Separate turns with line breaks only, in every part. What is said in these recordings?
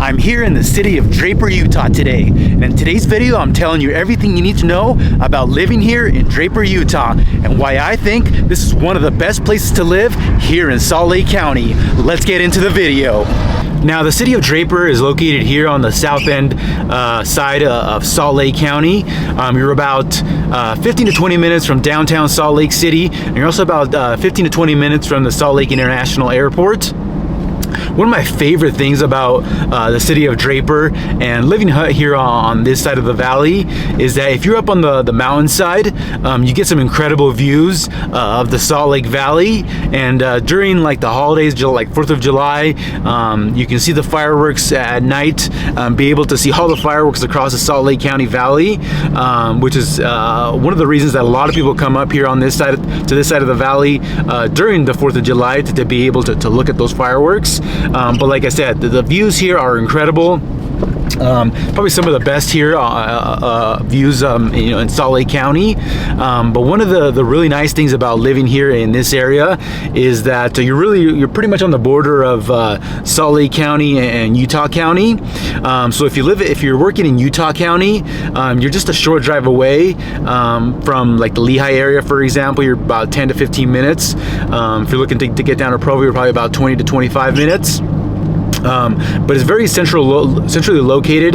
I'm here in the city of Draper, Utah today, and in today's video I'm telling you everything you need to know about living here in Draper, Utah, and why I think this is one of the best places to live here in Salt Lake County. Let's get into the video. Now, the city of Draper is located here on the south end side of Salt Lake County. You're about 15 to 20 minutes from downtown Salt Lake City, and you're also about 15 to 20 minutes from the Salt Lake International Airport. One of my favorite things about the city of Draper and living here on this side of the valley is that if you're up on the mountainside, you get some incredible views of the Salt Lake Valley. And during like the holidays, like 4th of July, you can see the fireworks at night, be able to see all the fireworks across the Salt Lake County Valley, which is one of the reasons that a lot of people come up here on this side to this side of the valley during the 4th of July to be able to look at those fireworks. But like I said, the views here are incredible. Probably some of the best here views in Salt Lake County. But one of the really nice things about living here in this area is that you're pretty much on the border of Salt Lake County and Utah County. So if you're working in Utah County, you're just a short drive away from like the Lehigh area, for example. You're about 10 to 15 minutes. If you're looking to get down to Provo, you're probably about 20 to 25 minutes. But it's very centrally located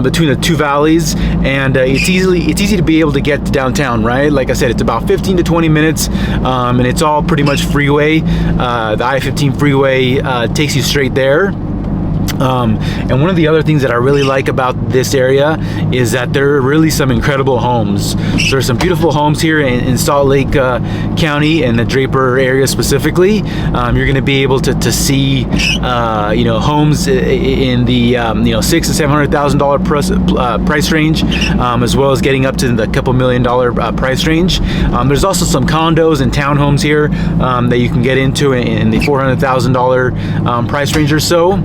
between the two valleys, and it's easy to be able to get to downtown, right? Like I said, it's about 15 to 20 minutes, and it's all pretty much freeway. The I-15 freeway takes you straight there. And one of the other things that I really like about this area is that there are really some incredible homes. So there's some beautiful homes here in Salt Lake County and the Draper area specifically. You're going to be able to see homes in the $600,000 to $700,000 price range, as well as getting up to the couple $1 million price range. There's also some condos and townhomes here that you can get into in the $400,000 price range or so.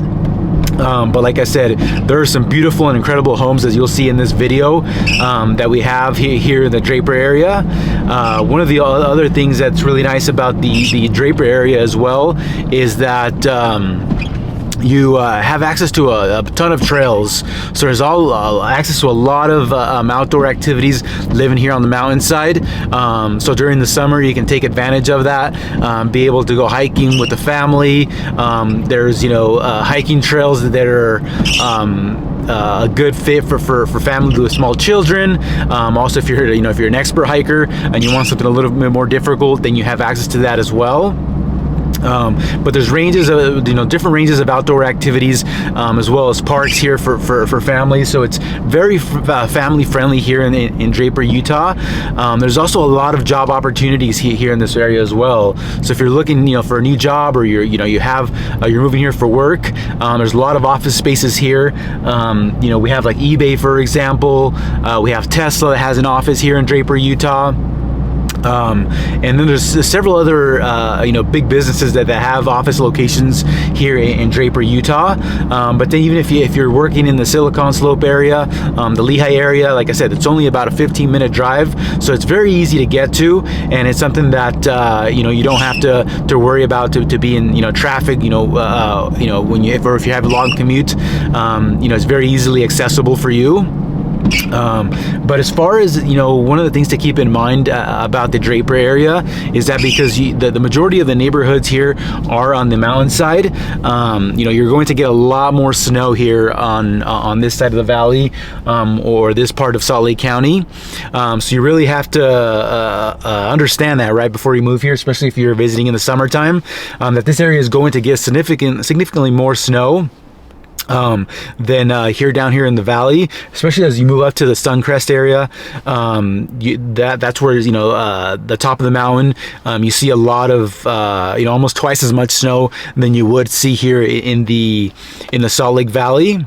But like I said, there are some beautiful and incredible homes, as you'll see in this video, that we have here in the Draper area. One of the other things that's really nice about the Draper area as well is that you have access to a ton of trails. So there's access to a lot of outdoor activities living here on the mountainside. So during the summer, you can take advantage of that, be able to go hiking with the family. There's hiking trails that are a good fit for families with small children. Also, if you're an expert hiker and you want something a little bit more difficult, then you have access to that as well. But there's ranges of different ranges of outdoor activities, as well as parks here for families. So it's very family friendly here in Draper, Utah. There's also a lot of job opportunities here in this area as well. So if you're looking for a new job, or you're moving here for work, there's a lot of office spaces here. We have like eBay, for example. We have Tesla that has an office here in Draper, Utah. And then there's several other big businesses that have office locations here in Draper, Utah. But then even if you're working in the Silicon Slope area, the Lehigh area, like I said, it's only about a 15-minute drive, so it's very easy to get to, and it's something that you don't have to worry about to be in traffic. If you have a long commute, it's very easily accessible for you. But as far as one of the things to keep in mind about the Draper area is that because the majority of the neighborhoods here are on the mountainside, you're going to get a lot more snow here on this side of the valley, or this part of Salt Lake County. So you really have to understand that right before you move here, especially if you're visiting in the summertime, that this area is going to get significantly more snow than down here in the valley, especially as you move up to the Suncrest area. That's where the top of the mountain, you see a lot of almost twice as much snow than you would see here in the Salt Lake Valley.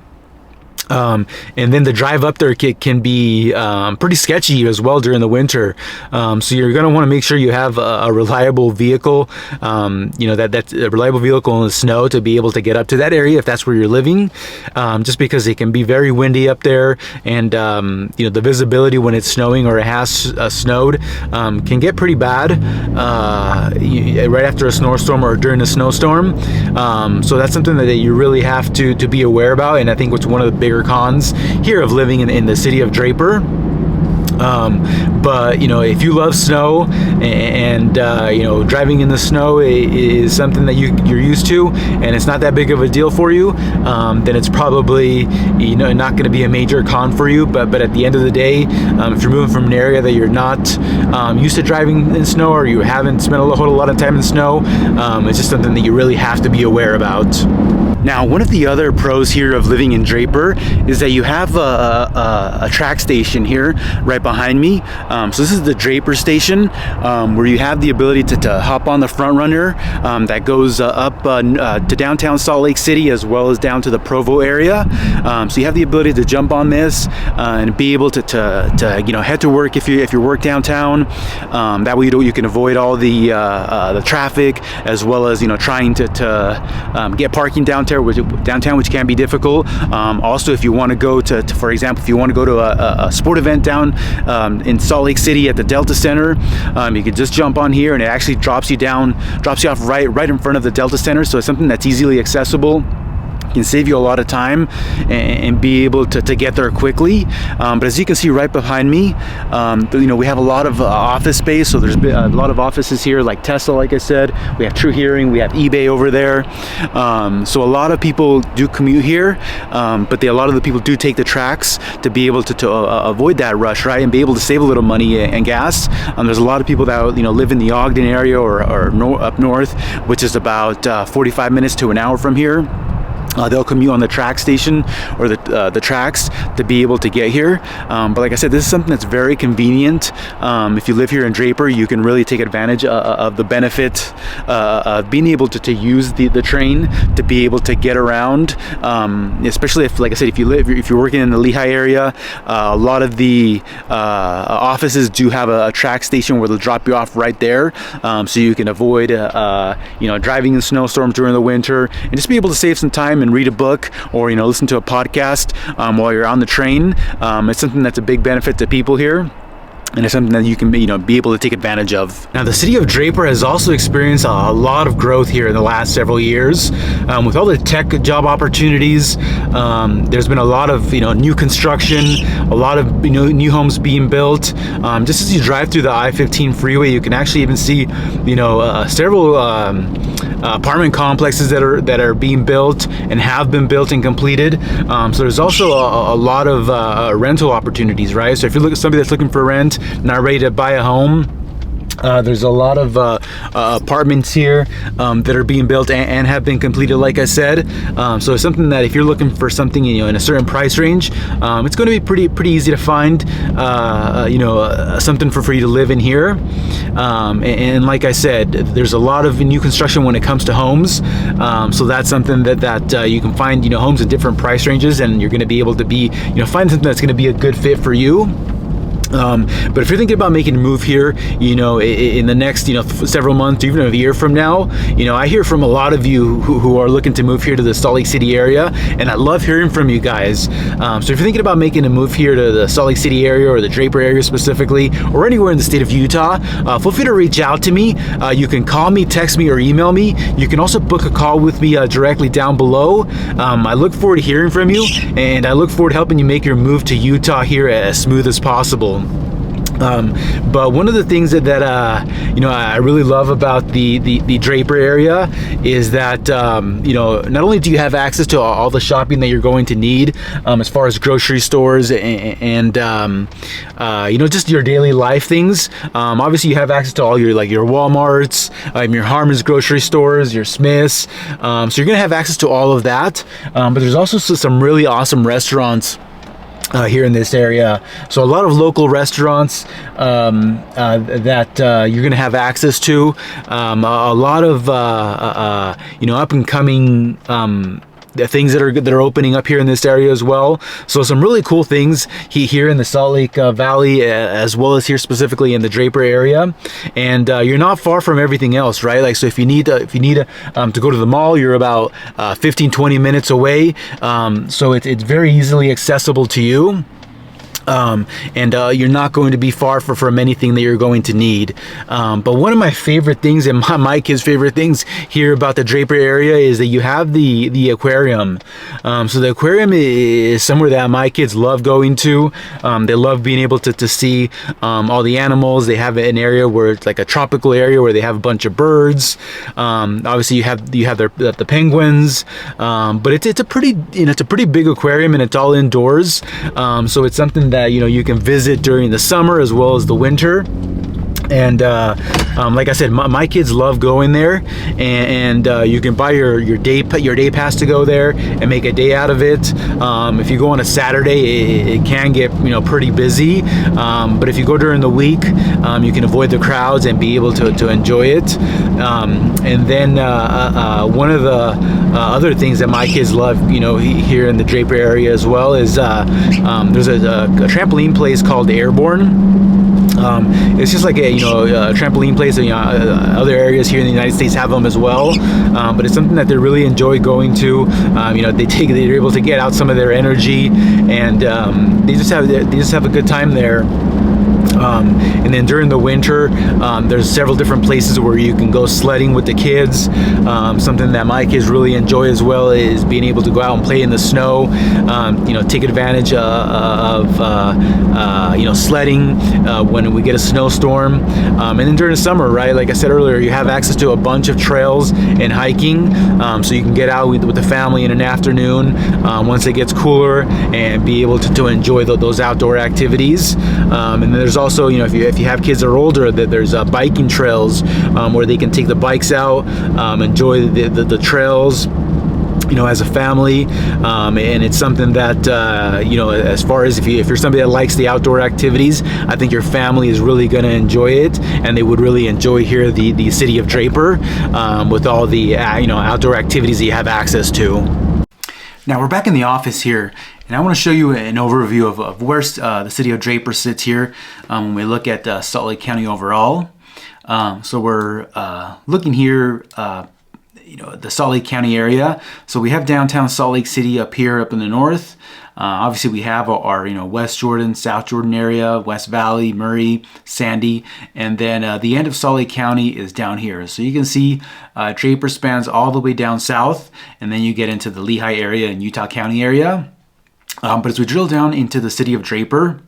And then the drive up there can be pretty sketchy as well during the winter. So you're going to want to make sure you have a reliable vehicle, that's a reliable vehicle in the snow to be able to get up to that area if that's where you're living, just because it can be very windy up there, and the visibility when it's snowing or it has snowed can get pretty bad right after a snowstorm or during a snowstorm. So that's something that you really have to be aware about, and I think it's one of the bigger cons here of living in the city of Draper. But if you love snow and driving in the snow is something that you're used to, and it's not that big of a deal for you, then it's probably not going to be a major con for you. But at the end of the day, if you're moving from an area that you're not used to driving in snow, or you haven't spent a whole lot of time in snow, it's just something that you really have to be aware about. Now, one of the other pros here of living in Draper is that you have a track station here right behind me. So this is the Draper station, where you have the ability to hop on the front runner that goes up to downtown Salt Lake City, as well as down to the Provo area. So you have the ability to jump on this and be able to head to work if you work downtown. That way you can avoid all the traffic, as well as trying to get parking downtown, which can be difficult. Also, if you want to go to, for example, if you want to go to a sport event down in Salt Lake City at the Delta Center, you can just jump on here, and it actually drops you off right in front of the Delta Center. So it's something that's easily accessible. Can save you a lot of time and be able to get there quickly. But as you can see right behind me, we have a lot of office space. So there's a lot of offices here, like Tesla, like I said. We have True Hearing, we have eBay over there. So a lot of people do commute here, but a lot of the people do take the tracks to be able to avoid that rush, right, and be able to save a little money and gas. There's a lot of people that live in the Ogden area or up north, which is about 45 minutes to an hour from here. They'll commute on the track station or the tracks to be able to get here. But like I said, this is something that's very convenient. If you live here in Draper, you can really take advantage of the benefit of being able to use the train to be able to get around. Especially if, like I said, if you're working in the Lehigh area, a lot of the offices do have a track station where they'll drop you off right there, so you can avoid driving in snowstorms during the winter, and just be able to save some time and read a book, or listen to a podcast while you're on the train. It's something that's a big benefit to people here, and it's something that you can be able to take advantage of. Now, the city of Draper has also experienced a lot of growth here in the last several years. With all the tech job opportunities, there's been a lot of new construction, a lot of new homes being built. Just as you drive through the I-15 freeway, you can actually even see several apartment complexes that are being built and have been built and completed. So there's also a lot of rental opportunities, right? So if you look at somebody that's looking for rent, not ready to buy a home, there's a lot of apartments here that are being built and have been completed, like I said. So it's something that if you're looking for something in a certain price range, it's going to be pretty easy to find something for you to live in here. And like I said, there's a lot of new construction when it comes to homes. So that's something that you can find homes in different price ranges, and you're going to be able to find something that's going to be a good fit for you. But if you're thinking about making a move here, in the next, several months, even a year from now, I hear from a lot of you who are looking to move here to the Salt Lake City area, and I love hearing from you guys. So if you're thinking about making a move here to the Salt Lake City area, or the Draper area specifically, or anywhere in the state of Utah, feel free to reach out to me. You can call me, text me, or email me. You can also book a call with me directly down below. I look forward to hearing from you, and I look forward to helping you make your move to Utah here as smooth as possible. But one of the things that I really love about the Draper area is that not only do you have access to all the shopping that you're going to need, as far as grocery stores and just your daily life things. Obviously, you have access to all your Walmarts, your Harmon's grocery stores, your Smiths. So you're gonna have access to all of that. But there's also some really awesome restaurants here in this area. So a lot of local restaurants that you're gonna have access to. A lot of up and coming the things that are opening up here in this area as well. So some really cool things here in the Salt Lake Valley, as well as here specifically in the Draper area. And you're not far from everything else, right? Like, so if you need to go to the mall, you're about 15-20 minutes away. So it's very easily accessible to you. And you're not going to be far from anything that you're going to need. But one of my favorite things, and my kids' favorite things here about the Draper area, is that you have the aquarium. So the aquarium is somewhere that my kids love going to. They love being able to see all the animals. They have an area where it's like a tropical area where they have a bunch of birds. Obviously you have the penguins, but it's a pretty big aquarium, and it's all indoors. So it's something that you can visit during the summer as well as the winter. And like I said, my kids love going there, and you can buy your day pass to go there and make a day out of it. If you go on a Saturday, it can get pretty busy, but if you go during the week, you can avoid the crowds and be able to enjoy it. And then one of the other things that my kids love, here in the Draper area as well, is there's a trampoline place called Airborne. It's just like a trampoline place. Other areas here in the United States have them as well, but it's something that they really enjoy going to. They're able to get out some of their energy, and they just have a good time there. And then during the winter, there's several different places where you can go sledding with the kids. Something that my kids really enjoy as well is being able to go out and play in the snow. Take advantage of sledding when we get a snowstorm. And then during the summer, right, like I said earlier, you have access to a bunch of trails and hiking, so you can get out with the family in an afternoon once it gets cooler and be able to enjoy those outdoor activities. And then there's also, if you have kids that are older, that there's biking trails where they can take the bikes out, enjoy the trails, as a family. And it's something that as far as if you're somebody that likes the outdoor activities, I think your family is really going to enjoy it, and they would really enjoy here the city of Draper, with all the outdoor activities that you have access to. Now we're back in the office here, and I want to show you an overview of where the city of Draper sits here when we look at Salt Lake County overall. So we're looking here, the Salt Lake County area. So we have downtown Salt Lake City up here, up in the north. Obviously we have our West Jordan, South Jordan area, West Valley, Murray, Sandy, and then the end of Salt Lake County is down here. So you can see Draper spans all the way down south, and then you get into the Lehigh area and Utah County area. But as we drill down into the city of Draper,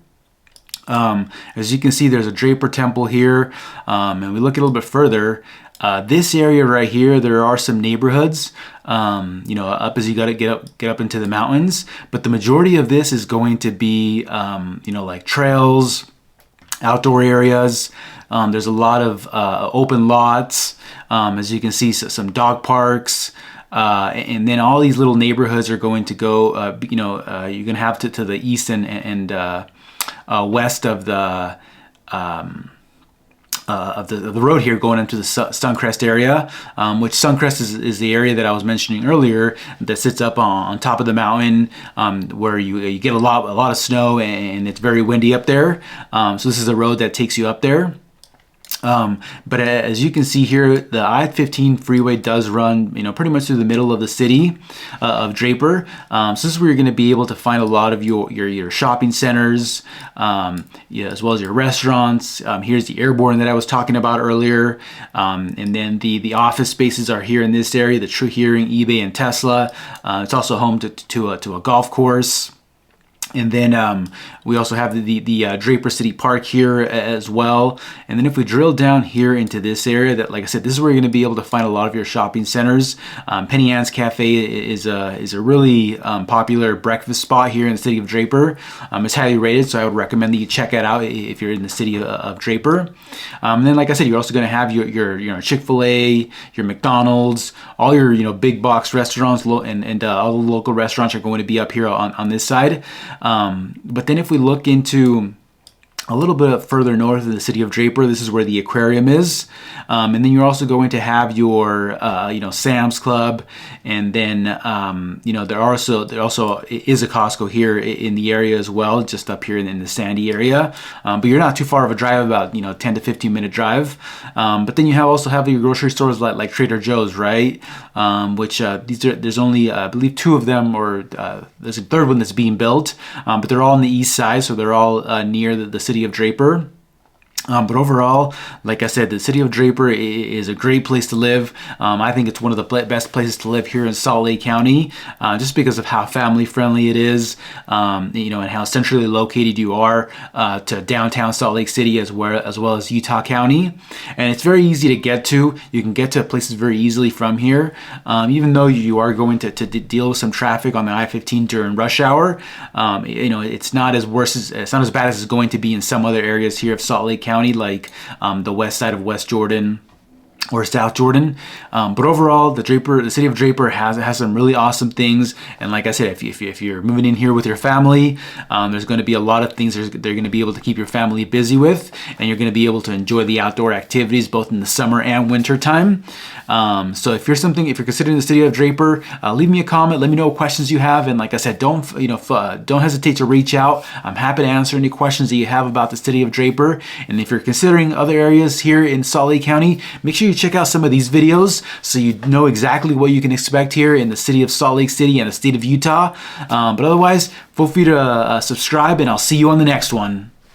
as you can see, there's a Draper temple here, and we look a little bit further. This area right here, there are some neighborhoods, up as you got to get up into the mountains. But the majority of this is going to be, like trails, outdoor areas. There's a lot of open lots. As you can see, some dog parks. And then all these little neighborhoods are going to go, you're going to have to the east and west of the road here, going into the Suncrest area, which Suncrest is the area that I was mentioning earlier that sits up on top of the mountain, where you get a lot of snow, and it's very windy up there. So this is a road that takes you up there. But as you can see here, the I-15 freeway does run, pretty much through the middle of the city of Draper. So this is where you're going to be able to find a lot of your shopping centers, as well as your restaurants. Here's the Airborne that I was talking about earlier. And then the office spaces are here in this area, the True Hearing, eBay, and Tesla. It's also home to a golf course. And then we also have the Draper City Park here as well. And then if we drill down here into this area, that, like I said, this is where you're going to be able to find a lot of your shopping centers. Penny Ann's Cafe is a really popular breakfast spot here in the city of Draper. It's highly rated, so I would recommend that you check it out if you're in the city of Draper. And then, like I said, you're also going to have your Chick-fil-A, your McDonald's, all your big box restaurants, and all the local restaurants are going to be up here on this side. But then if we look into a little bit further north of the city of Draper, this is where the aquarium is. And then you're also going to have your, Sam's Club. And then, there also is a Costco here in the area as well, just up here in the Sandy area. But you're not too far of a drive, about, 10 to 15 minute drive. But then you also have your grocery stores like Trader Joe's, right? Which there's only, I believe, 2 of them, or there's a third one that's being built. But they're all on the east side, so they're all near the city of Draper. But overall, like I said, the city of Draper is a great place to live. I think it's one of the best places to live here in Salt Lake County, just because of how family friendly it is, and how centrally located you are to downtown Salt Lake City as well as Utah County. And it's very easy to get to. You can get to places very easily from here, even though you are going to deal with some traffic on the I-15 during rush hour. It's not as bad as it's going to be in some other areas here of Salt Lake County, like the west side of West Jordan or South Jordan. But overall, the city of Draper has some really awesome things. And like I said, if you're moving in here with your family, there's going to be a lot of things they're going to be able to keep your family busy with, and you're going to be able to enjoy the outdoor activities both in the summer and winter time. So if you're considering the city of Draper, leave me a comment. Let me know what questions you have. And like I said, don't hesitate to reach out. I'm happy to answer any questions that you have about the city of Draper. And if you're considering other areas here in Salt Lake County, make sure you check out some of these videos so you know exactly what you can expect here in the city of Salt Lake City and the state of Utah. But otherwise, feel free to subscribe, and I'll see you on the next one.